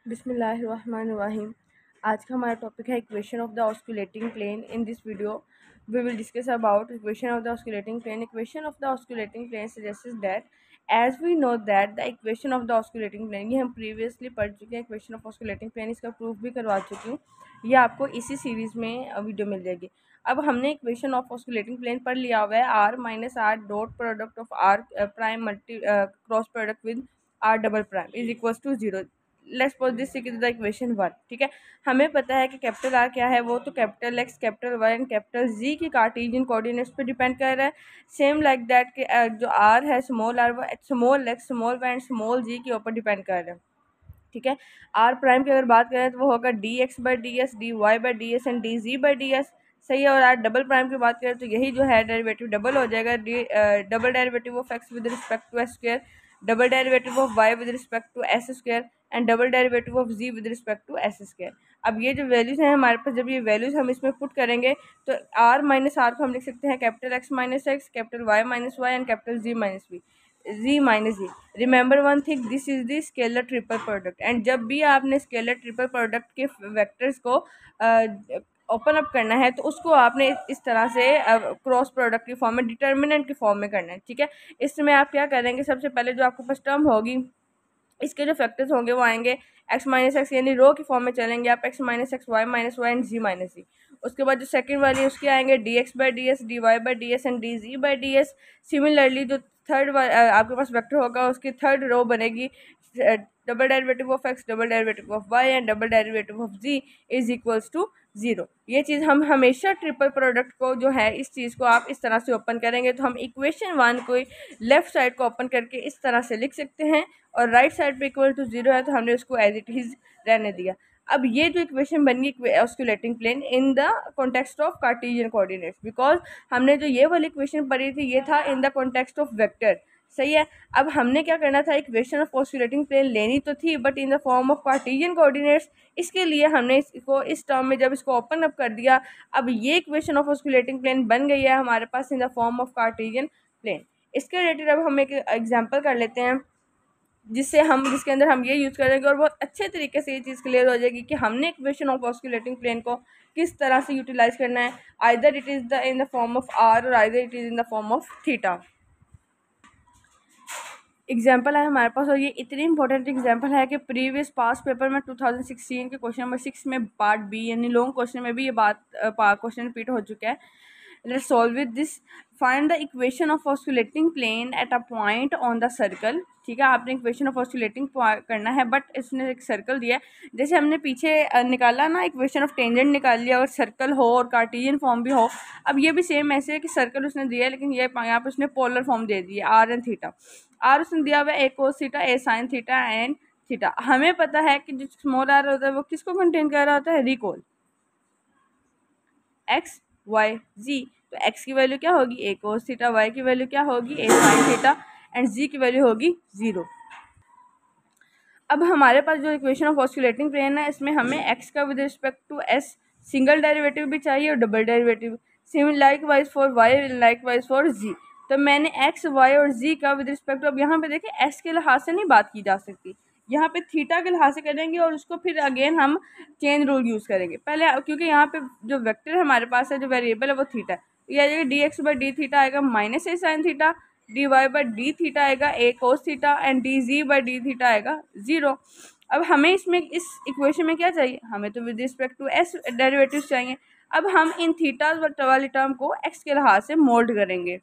बिस्मिल्लाहिर्रहमानिर्रहीम। आज का हमारा टॉपिक है equation of the osculating plane. In this video we will discuss about equation of the osculating plane. Equation of the osculating plane suggests that as we know that the equation of the osculating plane, ये हम previously पढ़ चुके हैं। Equation of osculating plane इसका proof भी करवा चुकी हूँ, ये आपको इसी सीरीज़ में वीडियो मिल जाएगी। अब हमने इक्वेशन ऑफ ऑस्कुलेटिंग प्लेन पढ़ लिया हुआ है, R minus R dot product of R prime multi cross product with R double prime is equal to zero. Let's suppose this is the equation 1। ठीक है, हमें पता है कि कैपिटल आर क्या है, वो तो capital X, capital Y and capital Z की कार्टेशियन कोऑर्डिनेट्स पे डिपेंड कर रहा है। सेम लाइक दैट कि जो आर है स्मॉल आर, वो small X, small Y and small G के ऊपर डिपेंड कर रहा है। ठीक है, आर प्राइम की अगर बात करें तो वो होगा D x by D S, D Y by D S and D G by D S. सही है। और आर डबल प्राइम की बात करें तो यही जो है डेरिवेटिव डबल हो जाएगा, double derivative of x with respect to S square, double derivative of Y with respect to S square and double derivative of Z with respect to S square. अब ये जो वैल्यूज हैं हमारे पास, जब ये values हम इसमें पुट करेंगे तो आर माइनस आर को हम लिख सकते हैं capital X minus X, capital Y minus Y and capital Z minus V, Z minus Z. Remember one thing, this is the scalar triple product. And जब भी आपने स्केलर ट्रिपल प्रोडक्ट के vectors को ओपन अप करना है तो उसको आपने इस तरह से क्रॉस प्रोडक्ट की फॉर्म में, डिटर्मिनेंट की फॉर्म में करना है। ठीक है, इसमें आप क्या करेंगे, सबसे पहले जो आपके पास टर्म होगी इसके जो फैक्टर्स होंगे वो आएंगे एक्स माइनस एक्स, यानी रो की फॉर्म में चलेंगे आप, x minus x, y minus Y and z minus z. उसके बाद जो सेकंड वाली है उसके आएंगे d x by D S, D Y by D S and D G by D s. Similarly जो थर्ड आपके पास वेक्टर होगा उसकी थर्ड रो बनेगी double derivative of x, double derivative of y and double derivative of z is equals to zero. ये चीज़ हम हमेशा ट्रिपल प्रोडक्ट को जो है इस चीज़ को आप इस तरह से ओपन करेंगे तो हम इक्वेशन 1 को लेफ्ट साइड को ओपन करके इस तरह से लिख सकते हैं और राइट साइड पे इक्वल टू जीरो है तो हमने उसको एज इट इज रहने दिया। अब ये जो इक्वेशन बन गई osculating plane in the context of Cartesian coordinates, because हमने जो ये वाली इक्वेशन पढ़ी थी ये था in the context of vector. सही है। अब हमने क्या करना था, इक्वेशन ऑफ ऑस्कुलेटिंग प्लेन लेनी तो थी but in the form of Cartesian coordinates. इसके लिए हमने इसको इस टर्म में जब इसको ओपन अप कर दिया, अब ये इक्वेशन ऑफ ऑस्कुलेटिंग प्लेन बन गई है हमारे पास in the form of Cartesian plane. इसके रिलेटेड अब हम एक एग्जाम्पल कर लेते हैं जिसके अंदर हम ये यूज़ करेंगे और बहुत अच्छे तरीके से ये चीज़ क्लियर हो जाएगी कि हमने इक्वेशन ऑफ ऑस्कुलेटिंग प्लेन को किस तरह से यूटिलाइज करना है। Either it is in the form of r और either it is in the form of theta. Example है हमारे पास और ये इतनी इंपॉर्टेंट एग्जाम्पल है कि प्रीवियस पास पेपर में 2016 के क्वेश्चन नंबर 6 में पार्ट बी यानी लॉन्ग क्वेश्चन में भी ये बात क्वेश्चन रिपीट हो चुका है। Let's solve with this. Find the equation of osculating plane at a point on the circle. ठीक है, आपने इक्वेशन ऑफ ऑस्कुलेटिंग करना है बट इसने एक सर्कल दिया है। जैसे हमने पीछे निकाला ना इक्वेशन ऑफ टेंजेंट निकाल लिया और सर्कल हो और कार्टेशियन फॉर्म भी हो। अब ये भी सेम ऐसे है कि सर्कल उसने दिया है लेकिन ये यहाँ पे उसने पोलर फॉर्म दे दी है, आर एंड थीटा। आर उसने दिया हुआ है a cos theta, a sine theta and theta. हमें पता है कि जो स्मॉल आर होता है वो किसको कंटेन कर रहा होता है, रिकॉल एक्स वाई जी। तो एक्स की वैल्यू क्या होगी, ए कोस थीटा, वाई की वैल्यू क्या होगी, ए साइन थीटा एंड जी की वैल्यू होगी जीरो। अब हमारे पास जो इक्वेशन ऑफ ऑस्कुलेटिंग प्लेन है इसमें हमें एक्स का with respect to s single derivative भी चाहिए और double derivative, same likewise for y likewise for z. तो मैंने एक्स वाई और जी का विद रिस्पेक्ट टू, अब यहाँ पे देखिए एस के लिहाज से नहीं बात की जा सकती, यहाँ पे थीटा के लिहाज से करेंगे और उसको फिर अगेन हम चेन रूल यूज़ करेंगे पहले, क्योंकि यहाँ पे जो वेक्टर हमारे पास है, जो वेरिएबल है वो थीटा है। ये आ जाएगा d x by D theta आएगा minus a sine theta, d Y by D theta आएगा a cos theta and D G by D theta आएगा जीरो। अब हमें इसमें इस इक्वेशन में क्या चाहिए, हमें तो with respect to S derivative चाहिए। अब हम इन थीटा वाली टर्म को एक्स के लिहाज से मोल्ड करेंगे।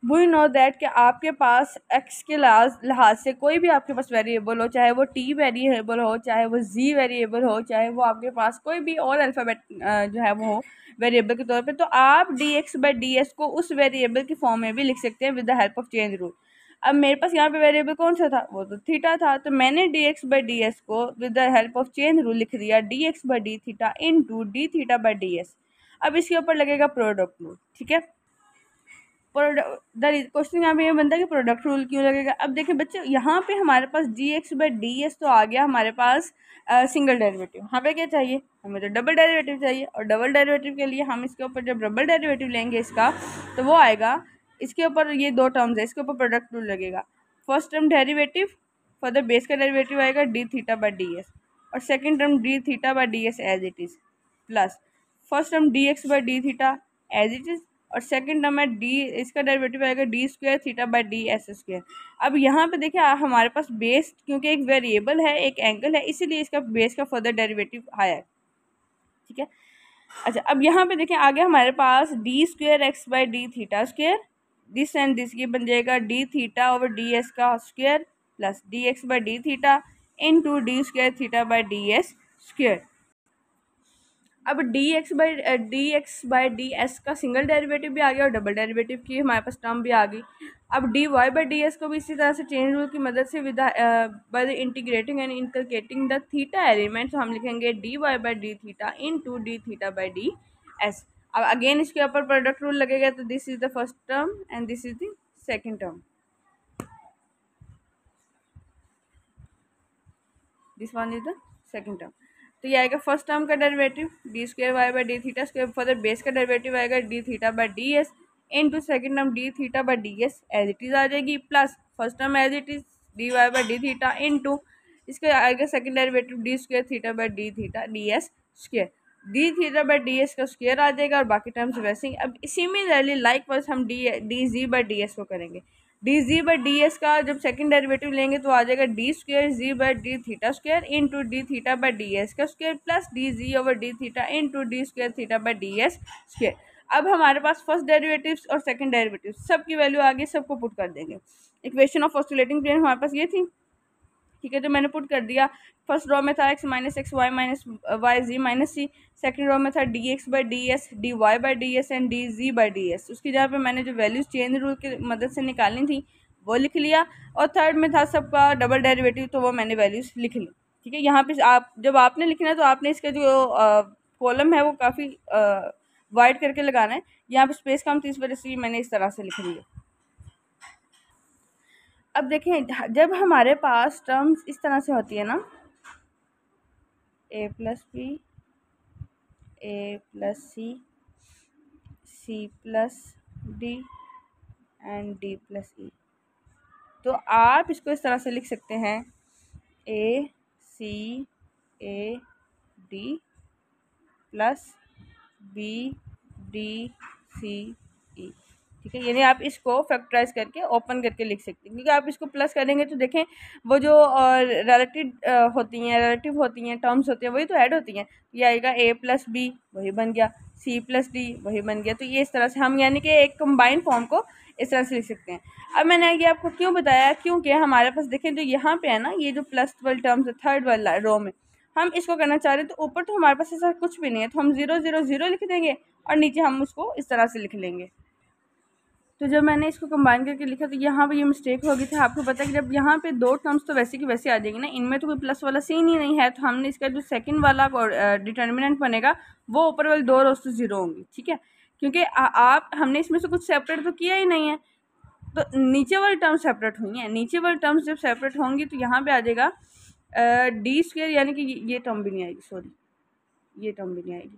वी नो दैट कि आपके पास एक्स के लिहाज से कोई भी आपके पास वेरिएबल हो, चाहे वो टी वेरिएबल हो, चाहे वो जी वेरिएबल हो, चाहे वो आपके पास कोई भी और अल्फ़ाबेट जो है वो हो वेरिएबल के तौर पे, तो आप D x by D S को उस वेरिएबल की फॉर्म में भी लिख सकते हैं with the help of change rule. अब मेरे पास यहाँ पे वेरिएबल कौन सा था, वो तो थीटा था, तो मैंने d x by D S को with the help of change rule लिख दिया d x by D theta into d theta by D s. अब इसके ऊपर लगेगा प्रोडक्ट रूल। ठीक है, क्वेश्चन यहाँ पे ये बनता है कि प्रोडक्ट रूल क्यों लगेगा। अब देखिए बच्चे, यहाँ पे हमारे पास d x by D s तो आ गया हमारे पास सिंगल डेरिवेटिव, यहाँ पे क्या चाहिए, हमें तो डबल डेरिवेटिव चाहिए और डबल डेरिवेटिव के लिए हम इसके ऊपर जब डबल डेरिवेटिव लेंगे इसका तो वो आएगा, इसके ऊपर ये दो टर्म्स है, इसके ऊपर प्रोडक्ट रूल लगेगा। First term derivative further base का डेरिवेटिव आएगा d theta by D s, और second term d theta by D s as it is, plus first term d x by D theta as it is, और second term है d, इसका derivative आएगा d square theta by D s square. अब यहाँ पे देखिए हमारे पास base, क्योंकि एक वेरिएबल है एक एंगल है, इसीलिए इसका बेस का फर्दर डेरिवेटिव आया है, ठीक है। अच्छा, अब यहाँ पे देखिए आगे हमारे पास d square x by D theta square, this and this ये बन जाएगा d theta over d s का square plus d x by D theta into d square theta by D s square. अब d x by D s का single derivative भी आ गया और डबल डेरिवेटिव की हमारे पास टर्म भी आ गई। अब D Y by D S को भी इसी तरह से चेंज रूल की मदद से by the integrating and inculcating the theta element, तो हम लिखेंगे d Y by D theta into d theta by D s. अब अगेन इसके ऊपर प्रोडक्ट रूल लगेगा, तो this is the first term and this is the second term, this one is the second term. तो ये आएगा first term का derivative d square y by D theta square, further base का derivative आएगा d theta by D s into second term d theta by D s as it is आ जाएगी, plus first term as it is d Y by D theta into इसका आएगा second derivative d square theta by D theta d s square, d theta by D s का square आ जाएगा और बाकी terms वैसे ही। अब सिमिलरली लाइक वाइज हम d ji by D S को करेंगे, d ji by D s का जब सेकंड डेरिवेटिव लेंगे तो आ जाएगा d square ji by D theta square into d theta by D s का square plus d z over d theta into d square theta by D s square. अब हमारे पास first derivatives और second derivatives सब की value आ गई, सबको put कर देंगे। इक्वेशन ऑफ ऑस्किलेटिंग प्लेन हमारे पास ये थी, ठीक है, तो मैंने पुट कर दिया। फर्स्ट रो में था x minus x y minus y z minus c, second row में था d x by D S D Y by D S and D G by D s, उसकी जगह पे मैंने जो वैल्यूज चेंज रूल की मदद से निकालनी थी वो लिख लिया, और थर्ड में था सबका डबल डेरिवेटिव, तो वो मैंने वैल्यूज लिख ली, ठीक है। यहाँ पे आप जब आपने लिखना है तो आपने इसका जो कॉलम है वो काफ़ी वाइड करके लगाना है, यहाँ पे स्पेस कम थी इस वजह से मैंने इस तरह से लिख लिया। अब देखें जब हमारे पास टर्म्स इस तरह से होती है ना, a plus b, a plus c, c plus d and d plus e, तो आप इसको इस तरह से लिख सकते हैं a c a d plus b d c e, ठीक है। यानी आप इसको फैक्टराइज करके ओपन करके लिख सकते हैं, क्योंकि आप इसको प्लस करेंगे तो देखें वो जो रिलेटिव होती हैं टर्म्स होती हैं वही तो ऐड होती हैं, ये आएगा ए प्लस बी वही बन गया, सी प्लस डी वही बन गया, तो ये इस तरह से हम यानी कि एक कंबाइंड फॉर्म को इस तरह से लिख सकते हैं। अब मैंने ये आपको क्यों बताया, क्योंकि हमारे पास देखें जो यहाँ पे है ना ये जो प्लस वाली टर्म्स है थर्ड वाला रो में, हम इसको करना चाह रहे हैं तो ऊपर तो हमारे पास ऐसा कुछ भी नहीं है, तो हम 0 0 0 लिख देंगे और नीचे हम उसको इस तरह से लिख लेंगे। तो जब मैंने इसको कंबाइन करके लिखा तो यहाँ पे ये मिस्टेक हो गई थी। आपको पता है कि जब यहाँ पे दो टर्म्स तो वैसे की वैसे आ जाएगी ना, इनमें तो कोई प्लस वाला सीन ही नहीं है, तो हमने इसका जो सेकंड वाला डिटर्मिनेंट बनेगा वो ऊपर वाले दो रोज तो जीरो होंगी, ठीक है, क्योंकि आप हमने इसमें से कुछ सेपरेट तो किया ही नहीं है, तो नीचे वाली टर्म सेपरेट हुई हैं। नीचे वाली टर्म्स जब सेपरेट होंगी तो यहाँ पे आ जाएगा डी स्क्वायर, यानी कि ये टर्म भी नहीं आएगी, सॉरी ये टर्म भी नहीं आएगी,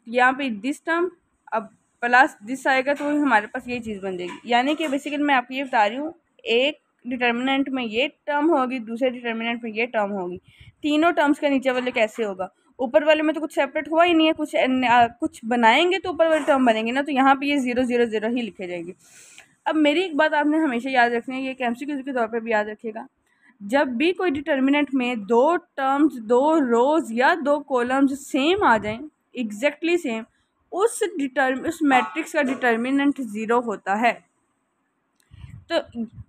यहाँ पे दिस टर्म अब प्लस दिस आएगा तो हमारे पास ये चीज़ बन जाएगी। यानी कि बेसिकली मैं आपको ये बता रही हूँ, एक डिटर्मिनेंट में ये टर्म होगी, दूसरे डिटर्मिनेंट में ये टर्म होगी, तीनों टर्म्स का नीचे वाले कैसे होगा, ऊपर वाले में तो कुछ सेपरेट हुआ ही नहीं है, कुछ बनाएंगे तो ऊपर वाले टर्म बनेंगे ना, तो यहाँ पे ये 0 0 0 ही लिखे जाएंगे। अब मेरी एक बात आपने हमेशा याद रखनी है, ये एमसीक्यू के तौर पर भी याद रखिएगा, जब भी कोई डिटर्मिनेंट में दो टर्म्स, दो रोज या दो कॉलम्स सेम आ जाएं, एग्जैक्टली सेम, उस मैट्रिक्स का डिटर्मिनेंट 0 होता है। तो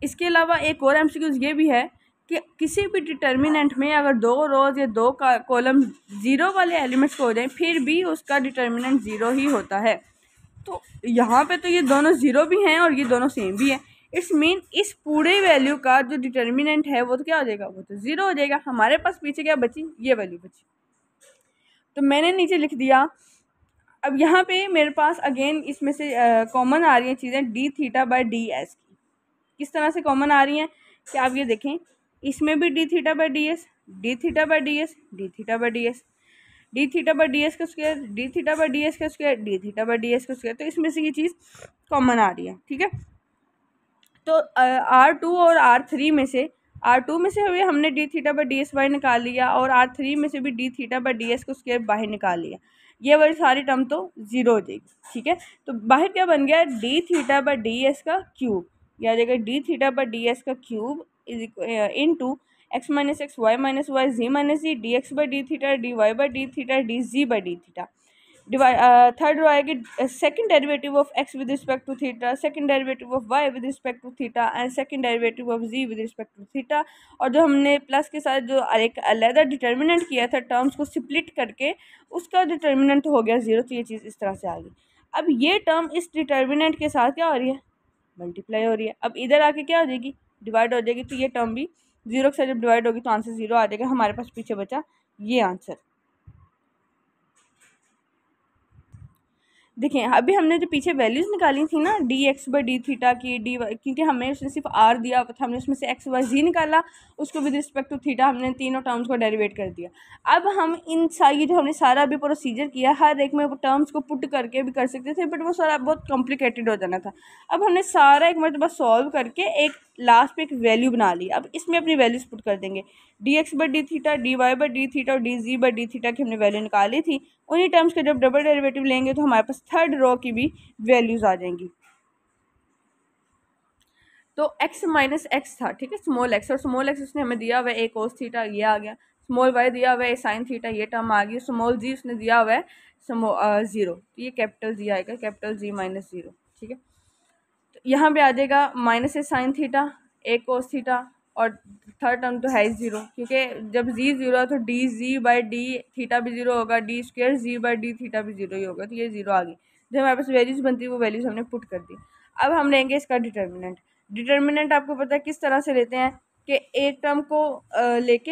इसके अलावा एक और एमसीक्यूज ये भी है कि किसी भी डिटर्मिनेंट में अगर दो रोज या दो कॉलम 0 वाले एलिमेंट्स को हो जाएं फिर भी उसका डिटर्मिनेंट 0 ही होता है। तो यहाँ पे तो ये दोनों 0 भी हैं और ये दोनों सेम भी हैं, इट्स मीन इस पूरे वैल्यू का जो डिटर्मिनेंट है वो तो क्या हो जाएगा, वो तो 0 हो जाएगा। हमारे पास पीछे क्या बची, ये वैल्यू बची, तो मैंने नीचे लिख दिया। अब यहाँ पे मेरे पास अगेन इसमें से कॉमन आ रही हैं चीज़ें D theta by D S की। किस तरह से कॉमन आ रही हैं कि आप ये देखें, इसमें भी d theta by D S, d theta by D S, d theta by D S, d theta by D s का square, d theta by D s का square, d theta by D s का square, तो इसमें से ये चीज़ common आ रही है, ठीक है। तो R2 और R3 में से R2 में से हुए हमने D theta by D S बाहर निकाल लिया और R3 में से भी d theta by D S को स्क्वायर बाहर निकाल लिया। ये वाली सारी टर्म तो ज़ीरो हो जाएगी, ठीक है। तो बाहर क्या बन गया, d theta by D s का क्यूब, याद रखिएगा d theta by D s का cube is into x minus x y minus y z minus z d x by D theta d Y by D theta d ji by D theta. Third row आएगी second derivative of x with respect to theta, second derivative of Y with respect to theta and second derivative of Z with respect to theta. और जो हमने plus के साथ जो एक अलग determinant किया था टर्म्स को स्प्लिट करके, उसका डिटर्मिनेंट हो गया ज़ीरो। तो ये चीज़ इस तरह से आ गई। अब ये टर्म इस डिटर्मिनेंट के साथ क्या हो रही है, मल्टीप्लाई हो रही है। अब इधर आके क्या हो जाएगी, डिवाइड हो जाएगी। तो ये टर्म भी जीरो के साथ जब डिवाइड होगी तो आंसर ज़ीरो आ जाएगा। हमारे पास पीछे बचा ये आंसर। देखिए अभी हमने जो पीछे वैल्यूज़ निकाली थी ना D x by D theta की डी वाई, क्योंकि हमें उसने सिर्फ आर दिया था, हमने उसमें से एक्स वाई जी निकाला, उसको विद रिस्पेक्ट टू थीटा हमने तीनों टर्म्स को डेरिवेट कर दिया। अब हम इन सारी जो हमने सारा अभी प्रोसीजर किया, हर एक में टर्म्स को पुट करके भी कर सकते थे, बट वो सारा बहुत कॉम्प्लिकेटेड हो जाना था। अब हमने सारा एक मतलब सॉल्व करके एक लास्ट पे एक वैल्यू बना ली। अब इसमें अपनी वैल्यूज़ पुट कर देंगे, d x by D theta, d Y by D theta और d ji by D theta की हमने वैल्यू निकाली थी। उन्हीं टर्म्स के जब डबल डेरिवेटिव लेंगे तो हमारे पास थर्ड रो की भी वैल्यूज़ आ जाएंगी। तो x माइनस एक्स था, ठीक है, स्मॉल एक्स, और स्मॉल एक्स उसने हमें दिया हुआ है ए कोस थीटा, ये आ गया। स्मॉल वाई दिया हुआ है ए साइन थीटा, ये टर्म आ गई। स्मॉल जी उसने दिया हुआ है ज़ीरो, तो ये कैपिटल जी आएगा, कैपिटल जी माइनस ज़ीरो, ठीक है। तो यहाँ पे आ जाएगा minus a sine theta, A cos theta, और थर्ड टर्म तो है ही ज़ीरो, क्योंकि जब जी ज़ीरो है तो D ji by D theta भी ज़ीरो होगा, D square ji by D theta भी ज़ीरो ही होगा। तो ये ज़ीरो आ गई। जो हमारे पास वैल्यूज़ बनती है वो वैल्यूज़ हमने पुट कर दी। अब हम लेंगे इसका डिटर्मिनेंट। डिटर्मिनेंट आपको पता है किस तरह से लेते हैं कि एक टर्म को लेके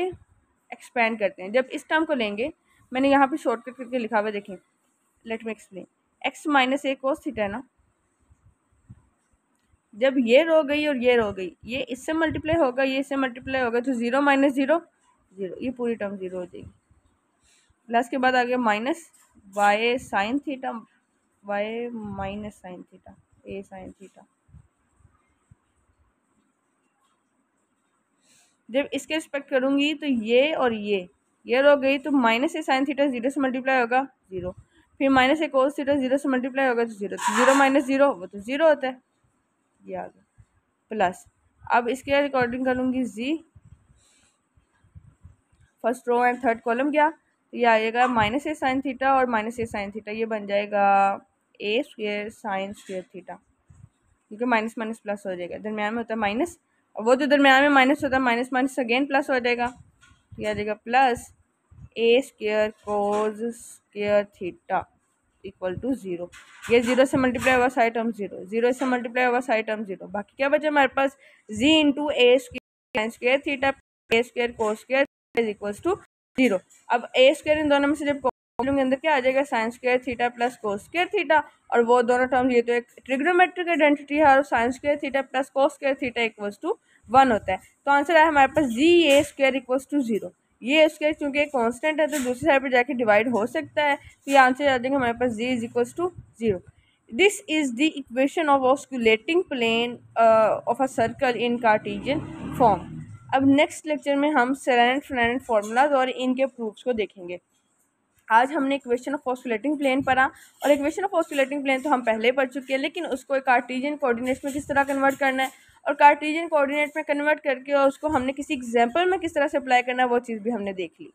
एक्सपेंड करते हैं। जब इस टर्म को लेंगे, मैंने यहाँ पे शॉर्टकट करके लिखा हुआ है, देखें, let me explain. X minus a cos theta है ना, जब ये रो गई और ये रो गई, ये इससे मल्टीप्लाई होगा, ये इससे मल्टीप्लाई होगा, तो ज़ीरो माइनस ज़ीरो ज़ीरो, ये पूरी टर्म ज़ीरो हो जाएगी। प्लस के बाद आ गया minus y sine theta, y minus sine theta, a sine theta. जब इसके रिस्पेक्ट करूँगी तो ये और ये रो गई, तो minus a sine theta zero से मल्टीप्लाई होगा ज़ीरो, फिर minus a cos theta zero से मल्टीप्लाई होगा तो ज़ीरो, तो ज़ीरो माइनस ज़ीरो वो तो ज़ीरो होता है, ये आ गया। प्लस अब इसके अकॉर्डिंग करूँगी z, first row and third column गया, तो ये आएगा माइनस ए साइन थीटा और माइनस ए साइन थीटा, ये बन जाएगा a square sine square theta, क्योंकि माइनस माइनस प्लस हो जाएगा, दरम्यान में होता है माइनस, और वो जो दरम्यान में माइनस होता है माइनस माइनस अगेन प्लस हो जाएगा, ये आ जाएगा plus a square cos square theta equal to zero. ये ज़ीरो से मल्टीप्लाई होगा साइड टर्म ज़ीरो, ज़ीरो से मल्टीप्लाई होगा साइड टर्म ज़ीरो, बाकी क्या बचा हमारे पास, z into a square square theta a square cos square is equals to zero. अब ए स्क्वेयर इन दोनों में से जब कॉलम के अंदर क्या आ जाएगा, sign square theta plus cos square theta, और वो दोनों टर्म, ये तो एक ट्रिग्नोमेट्रिक आइडेंटिटी है, और sine square theta plus cos square theta equals to 1 होता है। तो आंसर आया हमारे पास Z A square equals to zero. ये स्क्वेयर चूँकि एक कांस्टेंट है तो दूसरी साइड पर जाके डिवाइड हो सकता है, तो ये आंसर आ जाएगा हमारे पास z is equals to zero. This is the equation of osculating plane of a circle in Cartesian form. अब नेक्स्ट लेक्चर में हम सेरेनेट फ्रेनेट फार्मूलाज और इनके प्रूफ्स को देखेंगे। आज हमने इक्वेशन ऑफ ऑस्कुलेटिंग प्लेन पढ़ा, और इक्वेशन ऑफ ऑस्कुलेटिंग प्लेन तो हम पहले पढ़ चुके हैं, लेकिन उसको कार्टेशियन कोऑर्डिनेट्स में किस तरह कन्वर्ट करना है, और कार्टेशियन कोऑर्डिनेट में कन्वर्ट करके और उसको हमने किसी एग्जाम्पल में किस तरह से अप्लाई करना है, वो चीज़ भी हमने देख ली।